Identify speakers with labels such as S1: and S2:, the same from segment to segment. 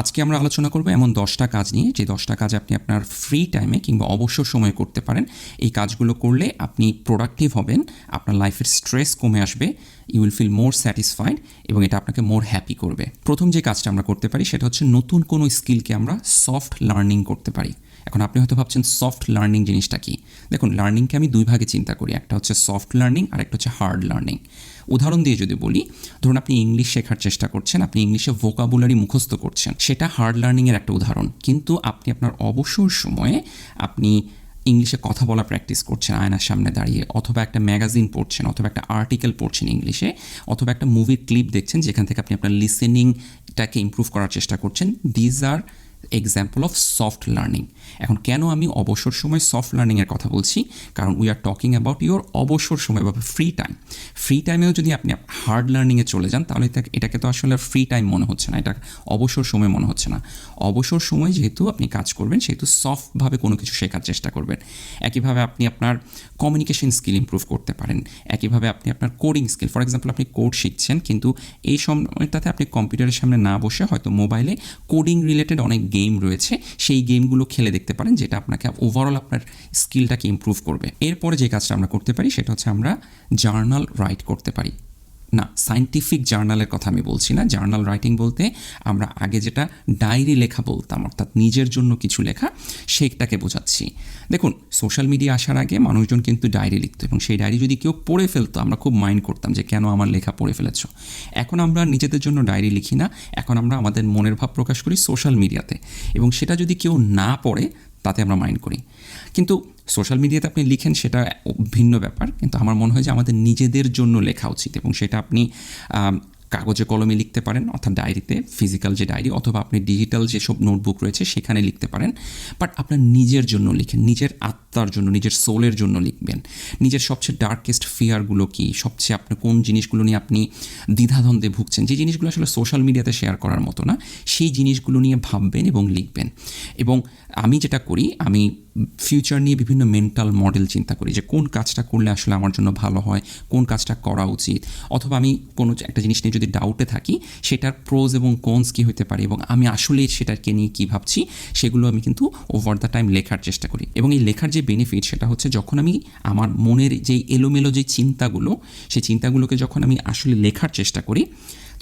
S1: আজকে আমরা আলোচনা করব এমন 10টা কাজ নিয়ে, যে 10টা কাজ আপনি আপনার ফ্রি টাইমে কিংবা অবসর সময়ে করতে পারেন। এই কাজগুলো করলে আপনি প্রোডাক্টিভ হবেন, আপনার লাইফের স্ট্রেস কমে আসবে, you will feel more satisfied এবং এটা আপনাকে মোর হ্যাপি করবে। প্রথম যে কাজটা আমরা করতে পারি সেটা হচ্ছে নতুন কোনো স্কিলকে আমরা সফট লার্নিং করতে পারি। এখন আপনি হয়তো ভাবছেন সফট লার্নিং জিনিসটা কি। দেখুন, লার্নিংকে আমি দুই ভাগে চিন্তা করি, একটা হচ্ছে সফট লার্নিং আর একটা হচ্ছে হার্ড লার্নিং। উদাহরণ দিয়ে যদি বলি, ধরুন আপনি ইংলিশ শেখার চেষ্টা করছেন, আপনি ইংলিশে ভোকাবুলারি মুখস্থ করছেন, সেটা হার্ড লার্নিংয়ের একটা উদাহরণ। কিন্তু আপনি আপনার অবসর সময়ে আপনি ইংলিশে কথা বলা প্র্যাকটিস করছেন আয়নার সামনে দাঁড়িয়ে, অথবা একটা ম্যাগাজিন পড়ছেন, অথবা একটা আর্টিকেল পড়ছেন ইংলিশে, অথবা একটা মুভির ক্লিপ দেখছেন যেখান থেকে আপনি আপনার লিসেনিংটাকে ইমপ্রুভ করার চেষ্টা করছেন। These are example of soft learning. এখন কেন আমি অবসর সময় সফট লার্নিংয়ের কথা বলছি? কারণ we are talking about your অবসর সময় বা ফ্রি টাইম। ফ্রি টাইমেও যদি আপনি হার্ড লার্নিংয়ে চলে যান তাহলে এটাকে তো আসলে ফ্রি টাইম মনে হচ্ছে না, এটা অবসর সময় মনে হচ্ছে না। অবসর সময় যেহেতু আপনি কাজ করবেন সেহেতু সফটভাবে কোনো কিছু শেখার চেষ্টা করবেন। একইভাবে আপনি আপনার কমিউনিকেশন স্কিল ইমপ্রুভ করতে পারেন। একইভাবে আপনি আপনার কোডিং স্কিল, ফর এক্সাম্পল আপনি কোড শিখছেন, কিন্তু এই সময়টাতে আপনি কম্পিউটারের সামনে না বসে হয়তো মোবাইলে কোডিং রিলেটেড অনেক গেম রয়েছে, সেই গেমগুলো খেলে দেখতে পারেন, যেটা আপনাকে ওভারঅল আপনার স্কিলটাকে ইমপ্রুভ করবে। এরপরে যে কাজটা আমরা করতে পারি সেটা হচ্ছে আমরা জার্নাল রাইট করতে পারি। না, সায়েন্টিফিক জার্নালের কথা আমি বলছি না। জার্নাল রাইটিং বলতে আমরা আগে যেটা ডায়েরি লেখা বলতাম, অর্থাৎ নিজের জন্য কিছু লেখা, সেইটাকে বোঝাচ্ছি। দেখুন, সোশ্যাল মিডিয়া আসার আগে মানুষজন কিন্তু ডায়েরি লিখতো এবং সেই ডায়েরি যদি কেউ পড়ে ফেলতো আমরা খুব মাইন্ড করতাম যে কেন আমার লেখা পড়ে ফেলেছো। এখন আমরা নিজেদের জন্য ডায়েরি লিখি না, এখন আমরা আমাদের মনের ভাব প্রকাশ করি সোশ্যাল মিডিয়াতে, এবং সেটা যদি কেউ না পড়ে তাতে আমরা মাইন্ড করি। কিন্তু সোশ্যাল মিডিয়াতে আপনি লিখেন সেটা ভিন্ন ব্যাপার, কিন্তু আমার মনে হয় যে আমাদের নিজেদের জন্য লেখা উচিত, এবং সেটা আপনি কাগজে কলমে লিখতে পারেন, অর্থাৎ ডায়েরিতে, ফিজিক্যাল যে ডায়েরি, অথবা আপনি ডিজিটাল যেসব নোটবুক রয়েছে সেখানে লিখতে পারেন। বাট আপনার নিজের জন্য লিখেন, নিজের আত্মার জন্য, নিজের সোলের জন্য লিখবেন। নিজের সবচেয়ে ডার্কেস্ট ফিয়ারগুলো কী, সবচেয়ে আপনি কোন জিনিসগুলো নিয়ে আপনি দ্বিধাদ্বন্দ্বে ভুগছেন, যে জিনিসগুলো আসলে সোশ্যাল মিডিয়াতে শেয়ার করার মতো না, সেই জিনিসগুলো নিয়ে ভাববেন এবং লিখবেন। এবং আমি যেটা করি, আমি ফিউচার নিয়ে বিভিন্ন মেন্টাল মডেল চিন্তা করি যে কোন কাজটা করলে আসলে আমার জন্য ভালো হয়, কোন কাজটা করা উচিত, অথবা আমি কোনো একটা জিনিস নিয়ে যদি ডাউটে থাকি সেটার প্রোজ এবং কোনস কী হতে পারে এবং আমি আসলে সেটাকে নিয়ে কী ভাবছি, সেগুলো আমি কিন্তু ওভার দ্য টাইম লেখার চেষ্টা করি। এবং এই লেখার যে বেনিফিট সেটা হচ্ছে যখন আমি আমার মনের যেই এলোমেলো যে চিন্তাগুলো, সেই চিন্তাগুলোকে যখন আমি আসলে লেখার চেষ্টা করি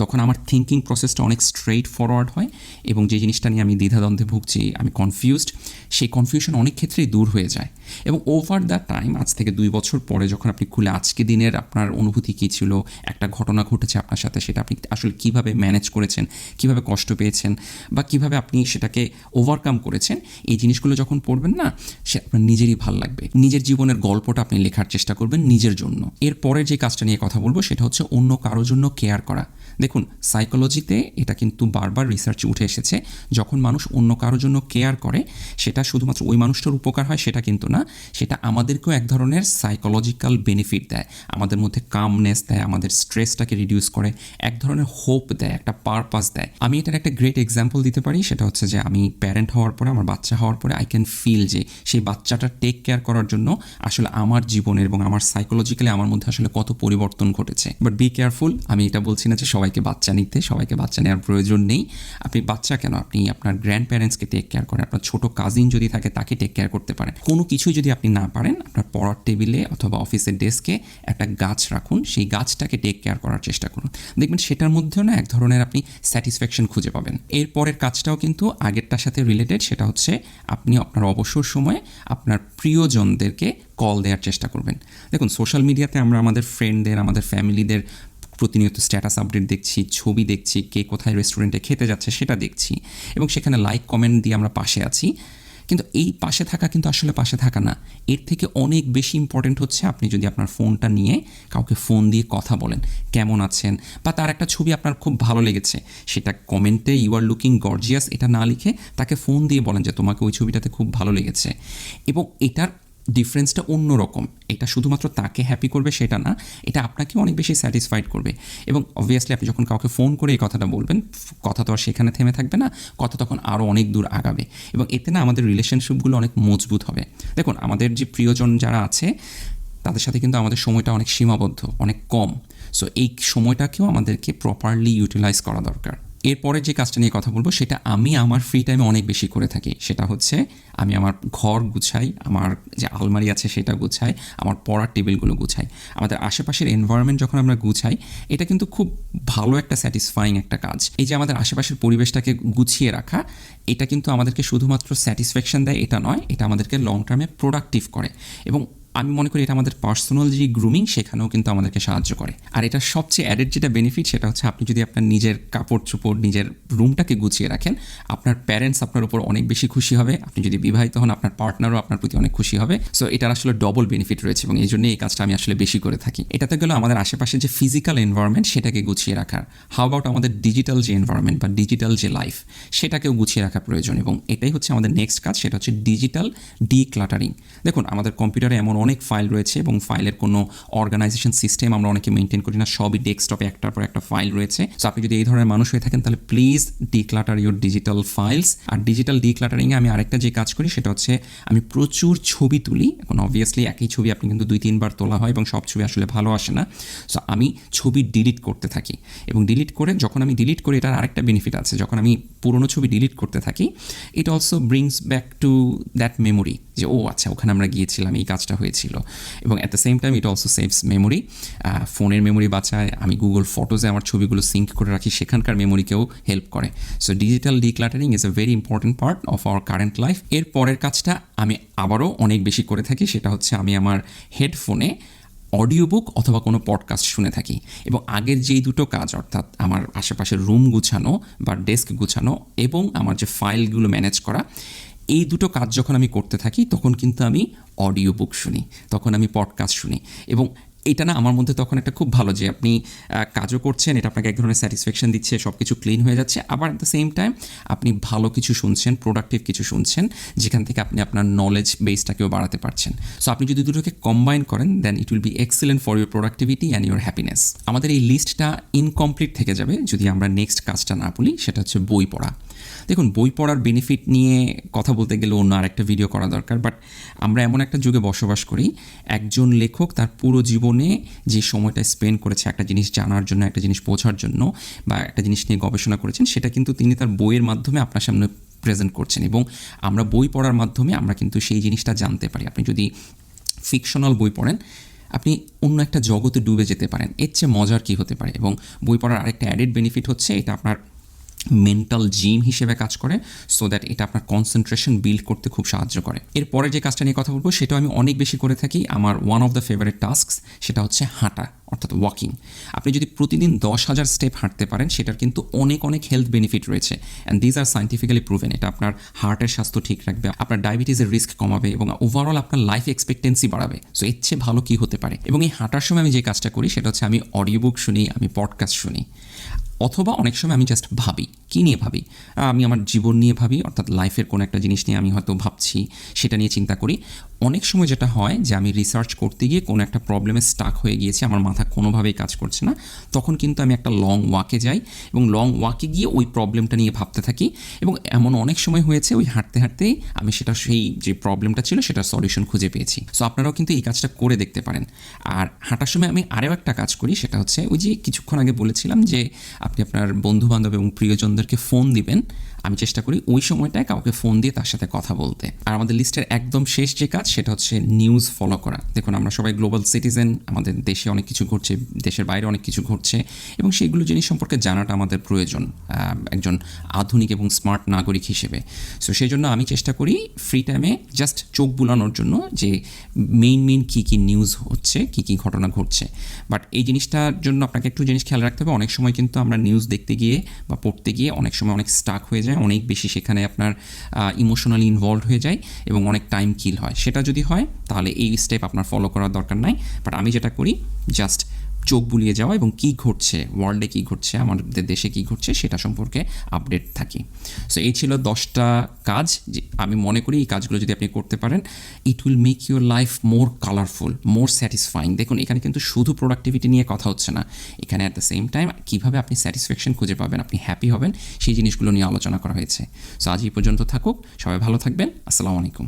S1: তখন আমার থিঙ্কিং প্রসেসটা অনেক স্ট্রেইট ফরওয়ার্ড হয়, এবং যে জিনিসটা নিয়ে আমি দ্বিধাদ্বন্দ্বে ভুগছি, আমি কনফিউজড, সেই কনফিউশন অনেক ক্ষেত্রেই দূর হয়ে যায়। এবং ওভার দ্য টাইম, আজ থেকে 2 বছর পরে যখন আপনি খুলে আজকে দিনের আপনার অনুভূতি কী ছিল, একটা ঘটনা ঘটেছে আপনার সাথে, সেটা আপনি আসলে কীভাবে ম্যানেজ করেছেন, কীভাবে কষ্ট পেয়েছেন, বা কীভাবে আপনি সেটাকে ওভারকাম করেছেন, এই জিনিসগুলো যখন পড়বেন না, সে আপনার নিজেরই ভাল লাগবে। নিজের জীবনের গল্পটা আপনি লেখার চেষ্টা করবেন নিজের জন্য। এরপরের যে কাজটা নিয়ে কথা বলবো সেটা হচ্ছে অন্য কারোর জন্য কেয়ার করা। দেখুন, সাইকোলজিতে এটা কিন্তু বারবার রিসার্চে উঠে এসেছে, যখন মানুষ অন্য কারোর জন্য কেয়ার করে সেটা শুধুমাত্র ওই মানুষটার উপকার হয় সেটা কিন্তু না, সেটা আমাদেরকেও এক ধরনের সাইকোলজিক্যাল বেনিফিট দেয়, আমাদের মধ্যে কামনেস দেয়, আমাদের স্ট্রেসটাকে রিডিউস করে, এক ধরনের হোপ দেয়, একটা পারপাস দেয়। আমি এটার একটা গ্রেট এক্সাম্পল দিতে পারি, সেটা হচ্ছে যে আমি প্যারেন্ট হওয়ার পরে, আমার বাচ্চা হওয়ার পরে আই ক্যান ফিল যে সেই বাচ্চাটা টেক কেয়ার করার জন্য আসলে আমার জীবনের এবং আমার সাইকোলজিক্যালি আমার মধ্যে আসলে কত পরিবর্তন ঘটেছে। বাট বি কেয়ারফুল, আমি এটা বলছি না যে সবাইকে বাচ্চা নিতে, সবাইকে বাচ্চা নেওয়ার প্রয়োজন নেই। আপনি বাচ্চা কেন, আপনি আপনার গ্র্যান্ড প্যারেন্টসকে টেক কেয়ার করেন, আপনার ছোটো কাজিন যদি থাকে তাকে টেক কেয়ার করতে পারেন। কোনো কিছুই যদি আপনি না পারেন, আপনার পড়ার টেবিলে অথবা অফিসের ডেস্কে একটা গাছ রাখুন, সেই গাছটাকে টেক কেয়ার করার চেষ্টা করুন, দেখবেন সেটার মধ্যেও না এক ধরনের আপনি স্যাটিসফ্যাকশন খুঁজে পাবেন। এরপরের কাজটাও কিন্তু আগেরটার সাথে রিলেটেড, সেটা হচ্ছে আপনি আপনার অবসর সময়ে আপনার প্রিয়জনদেরকে কল দেওয়ার চেষ্টা করবেন। দেখুন, সোশ্যাল মিডিয়াতে আমরা আমাদের ফ্রেন্ডদের, আমাদের ফ্যামিলিদের প্রতিনিয়ত স্ট্যাটাস আপডেট দেখছি, ছবি দেখছি, কে কোথায় রেস্টুরেন্টে খেতে যাচ্ছে সেটা দেখছি, এবং সেখানে লাইক কমেন্ট দিয়ে আমরা পাশে আছি। কিন্তু এই পাশে থাকা কিন্তু আসলে পাশে থাকা না, এর থেকে অনেক বেশি ইম্পর্টেন্ট হচ্ছে আপনি যদি আপনার ফোনটা নিয়ে কাউকে ফোন দিয়ে কথা বলেন, কেমন আছেন, বা তার একটা ছবি আপনার খুব ভালো লেগেছে, সেটা কমেন্টে ইউ আর লুকিং গর্জিয়াস এটা না লিখে তাকে ফোন দিয়ে বলেন যে তোমাকে ওই ছবিটাতে খুব ভালো লেগেছে। এবং এটার ডিফারেন্সটা অন্যরকম, এটা শুধুমাত্র তাকে হ্যাপি করবে সেটা না, এটা আপনাকে অনেক বেশি স্যাটিসফাইড করবে। এবং অবভিয়াসলি আপনি যখন কাউকে ফোন করে এই কথাটা বলবেন, কথা তো আর সেখানে থেমে থাকবে না, কথা তখন আরও অনেক দূর আগাবে, এবং এতে না আমাদের রিলেশনশিপগুলো অনেক মজবুত হবে। দেখুন, আমাদের যে প্রিয়জন যারা আছে তাদের সাথে কিন্তু আমাদের সময়টা অনেক সীমাবদ্ধ, অনেক কম। সো এই সময়টাকেও আমাদেরকে প্রপারলি ইউটিলাইজ করা দরকার। এরপরে যে কাজটা নিয়ে কথা বলবো সেটা আমি আমার ফ্রি টাইমে অনেক বেশি করে থাকি। সেটা হচ্ছে আমি আমার ঘর গুছাই, আমার যে আলমারি আছে সেটা গুছাই, আমার পড়ার টেবিলগুলো গুছাই। আমাদের আশেপাশের এনভায়রনমেন্ট যখন আমরা গুছাই, এটা কিন্তু খুব ভালো একটা স্যাটিসফাইং একটা কাজ। এই যে আমাদের আশেপাশের পরিবেশটাকে গুছিয়ে রাখা, এটা কিন্তু আমাদেরকে শুধুমাত্র স্যাটিসফ্যাকশন দেয় এটা নয়, এটা আমাদেরকে লং টার্মে প্রোডাক্টিভ করে। এবং আমি মনে করি এটা আমাদের পার্সোনাল যে গ্রুমিং সেখানেও কিন্তু আমাদেরকে সাহায্য করে। আর এটা সবচেয়ে অ্যাডেড যেটা বেনিফিট সেটা হচ্ছে আপনি যদি আপনার নিজের কাপড় চোপড়, নিজের রুমটাকে গুছিয়ে রাখেন, আপনার প্যারেন্টস আপনার উপর অনেক বেশি খুশি হবে। আপনি যদি বিবাহিত হন, আপনার পার্টনারও আপনার প্রতি অনেক খুশি হবে। সো এটার আসলে ডবল বেনিফিট রয়েছে এবং এই জন্য এই কাজটা আমি আসলে বেশি করে থাকি। এটাতে গেলে আমাদের আশেপাশে যে ফিজিক্যাল এনভায়রনমেন্ট সেটাকে গুছিয়ে রাখার, হাউ অ্যাবাউট আমাদের ডিজিটাল যে এনভায়রনমেন্ট বা ডিজিটাল যে লাইফ সেটাকেও গুছিয়ে রাখা প্রয়োজন। এবং এটাই হচ্ছে আমাদের নেক্সট কাজ, সেটা হচ্ছে ডিজিটাল ডিক্লাটারিং। দেখুন, আমাদের কম্পিউটারে এমন অনেক ফাইল রয়েছে এবং ফাইলের কোনো অর্গানাইজেশন সিস্টেম আমরা অনেকে মেনটেন করি না, সবই ডেস্কটপে একটার পর একটা ফাইল রয়েছে। সো আপনি যদি এই ধরনের মানুষ হয়ে থাকেন তাহলে please declutter your digital files. আর ডিজিটাল ডিক্লাটারিংয়ে আমি আরেকটা যে কাজ করি সেটা হচ্ছে আমি প্রচুর ছবি তুলি। এখন অবভিয়াসলি একই ছবি আপনি কিন্তু 2-3 বার তোলা হয় এবং সব ছবি আসলে ভালো আসে না। সো আমি ছবি ডিলিট করতে থাকি এবং ডিলিট করে যখন আমি ডিলিট করি, এটার আরেকটা বেনিফিট আছে, যখন আমি পুরনো ছবি ডিলিট করতে থাকি it also brings back to that memory, যে ও আচ্ছা ওখানে আমরা গিয়েছিলাম, এই কাজটা হয়েছিল। এবং at the same time it also saves memory, ফোনের মেমোরি বাঁচায়। আমি গুগল ফটোজে আমার ছবিগুলো সিঙ্ক করে রাখি, সেখানকার মেমোরিকেও হেল্প করে। So digital decluttering is a very important part of our current life. এর পরের কাজটা আমি আবারও অনেক বেশি করে থাকি, সেটা হচ্ছে আমি আমার হেডফোনে অডিও বুক অথবা কোনো পডকাস্ট শুনে থাকি। এবং আগের যেই দুটো কাজ, অর্থাৎ আমার আশেপাশের রুম গুছানো বা ডেস্ক গুছানো এবং আমার যে ফাইলগুলো ম্যানেজ করা, এই দুটো কাজ যখন আমি করতে থাকি তখন কিন্তু আমি অডিও বুক শুনি, তখন আমি পডকাস্ট শুনি। এবং এটা না আমার মধ্যে তখন একটা খুব ভালো, যে আপনি কাজও করছেন, এটা আপনাকে এক ধরনের স্যাটিসফ্যাকশন দিচ্ছে, সব কিছু ক্লিন হয়ে যাচ্ছে, আবার অ্যাট দ্য সেম টাইম আপনি ভালো কিছু শুনছেন, প্রোডাক্টিভ কিছু শুনছেন, যেখান থেকে আপনি আপনার নলেজ বেসটাকেও বাড়াতে পারছেন। সো আপনি যদি দুটোকে কম্বাইন করেন then it will be excellent for your productivity and your happiness. আমাদের এই লিস্টটা ইনকমপ্লিট থেকে যাবে যদি আমরা নেক্সট কাজটা না বলি, সেটা হচ্ছে বই পড়া। দেখুন, বই পড়ার বেনিফিট নিয়ে কথা বলতে গেলে অন্য আরেকটা ভিডিও করা দরকার, বাট আমরা এমন একটা যুগে বসবাস করি, একজন লেখক তার পুরো জীবনে যে সময়টা স্পেন্ড করেছে একটা জিনিস জানার জন্য, একটা জিনিস বোঝার জন্য বা একটা জিনিস নিয়ে গবেষণা করেছেন, সেটা কিন্তু তিনি তার বইয়ের মাধ্যমে আপনার সামনে প্রেজেন্ট করছেন। এবং আমরা বই পড়ার মাধ্যমে আমরা কিন্তু সেই জিনিসটা জানতে পারি। আপনি যদি ফিকশনাল বই পড়েন, আপনি অন্য একটা জগতে ডুবে যেতে পারেন, এর চেয়ে মজার কী হতে পারে। এবং বই পড়ার আরেকটা অ্যাডেড বেনিফিট হচ্ছে এটা আপনার মেন্টাল জিম হিসেবে কাজ করে, সো দ্যাট এটা আপনার কনসেন্ট্রেশন বিল্ড করতে খুব সাহায্য করে। এরপরে যে কাজটা নিয়ে কথা বলবো সেটাও আমি অনেক বেশি করে থাকি। আমার one of the favourite tasks সেটা হচ্ছে হাঁটা, অর্থাৎ ওয়াকিং। আপনি যদি প্রতিদিন 10,000 স্টেপ হাঁটতে পারেন, সেটার কিন্তু অনেক অনেক হেলথ বেনিফিট রয়েছে, and these are scientifically proven. এটা আপনার হার্টের স্বাস্থ্য ঠিক রাখবে, আপনার ডায়াবেটিসের রিস্ক কমাবে এবং ওভারঅল আপনার লাইফ এক্সপেক্টেন্সি বাড়াবে। সো এর চেয়ে ভালো কী হতে পারে। এবং এই হাঁটার সময় আমি যে কাজটা করি সেটা হচ্ছে আমি অডিও বুক শুনি, আমি পডকাস্ট শুনি, অথবা অনেক সময় আমি জাস্ট ভাবি। কী নিয়ে ভাবি? আমি আমার জীবন নিয়ে ভাবি, অর্থাৎ লাইফের কোনো একটা জিনিস নিয়ে আমি হয়তো ভাবছি, সেটা নিয়ে চিন্তা করি। অনেক সময় যেটা হয় যে আমি রিসার্চ করতে গিয়ে কোনো একটা প্রবলেমে স্টাক হয়ে গিয়েছি, আমার মাথা কোনোভাবেই কাজ করছে না, তখন কিন্তু আমি একটা লং ওয়াকে যাই এবং লং ওয়াকে গিয়ে ওই প্রবলেমটা নিয়ে ভাবতে থাকি। এবং এমন অনেক সময় হয়েছে ওই হাঁটতে হাঁটতেই আমি সেটা, সেই যে প্রবলেমটা ছিল সেটার সলিউশন খুঁজে পেয়েছি। সো আপনারাও কিন্তু এই কাজটা করে দেখতে পারেন। আর হাঁটার সময় আমি আরও একটা কাজ করি, সেটা হচ্ছে ওই যে কিছুক্ষণ আগে বলেছিলাম যে আপনি আপনার বন্ধুবান্ধব এবং প্রিয়জনদেরকে ফোন দিবেন, আমি চেষ্টা করি ওই সময়টায় কাউকে ফোন দিয়ে তার সাথে কথা বলতে। আর আমাদের লিস্টের একদম শেষ যে কাজ সেটা হচ্ছে নিউজ ফলো করা। দেখুন, আমরা সবাই গ্লোবাল সিটিজেন, আমাদের দেশে অনেক কিছু ঘটছে, দেশের বাইরে অনেক কিছু ঘটছে এবং সেইগুলো জিনিস সম্পর্কে জানাটা আমাদের প্রয়োজন একজন আধুনিক এবং স্মার্ট নাগরিক হিসেবে। সো সেই জন্য আমি চেষ্টা করি ফ্রি টাইমে জাস্ট চোখ বুলানোর জন্য যে মেইন কী কী নিউজ হচ্ছে, কী কী ঘটনা ঘটছে। বাট এই জিনিসটার জন্য আপনাকে একটু জিনিস খেয়াল রাখতে হবে, অনেক সময় কিন্তু আমরা নিউজ দেখতে গিয়ে বা পড়তে গিয়ে অনেক সময় অনেক স্টাক হয়ে যায়, অনেক বেশি সেখানে আপনার ইমোশনালি ইনভলভ হয়ে যায় এবং অনেক টাইম কিল হয়। সেটা যদি হয় তাহলে এই স্টেপ আপনার ফলো করার দরকার নাই। বাট আমি যেটা করি, জাস্ট চোখ বুলিয়ে যাওয়া এবং কী ঘটছে, ওয়ার্ল্ডে কী ঘটছে, আমাদের দেশে কী ঘটছে সেটা সম্পর্কে আপডেট থাকি। সো এই ছিল 10টা কাজ, যে আমি মনে করি এই কাজগুলো যদি আপনি করতে পারেন, it will make your life more colourful, more satisfying. দেখুন, এখানে কিন্তু শুধু প্রোডাক্টিভিটি নিয়ে কথা হচ্ছে না, এখানে অ্যাট দ্য সেম টাইম কীভাবে আপনি স্যাটিসফ্যাকশন খুঁজে পাবেন, আপনি হ্যাপি হবেন, সেই জিনিসগুলো নিয়ে আলোচনা করা হয়েছে। সো আজ এই পর্যন্ত থাকুক, সবাই ভালো থাকবেন। আসসালামু আলাইকুম।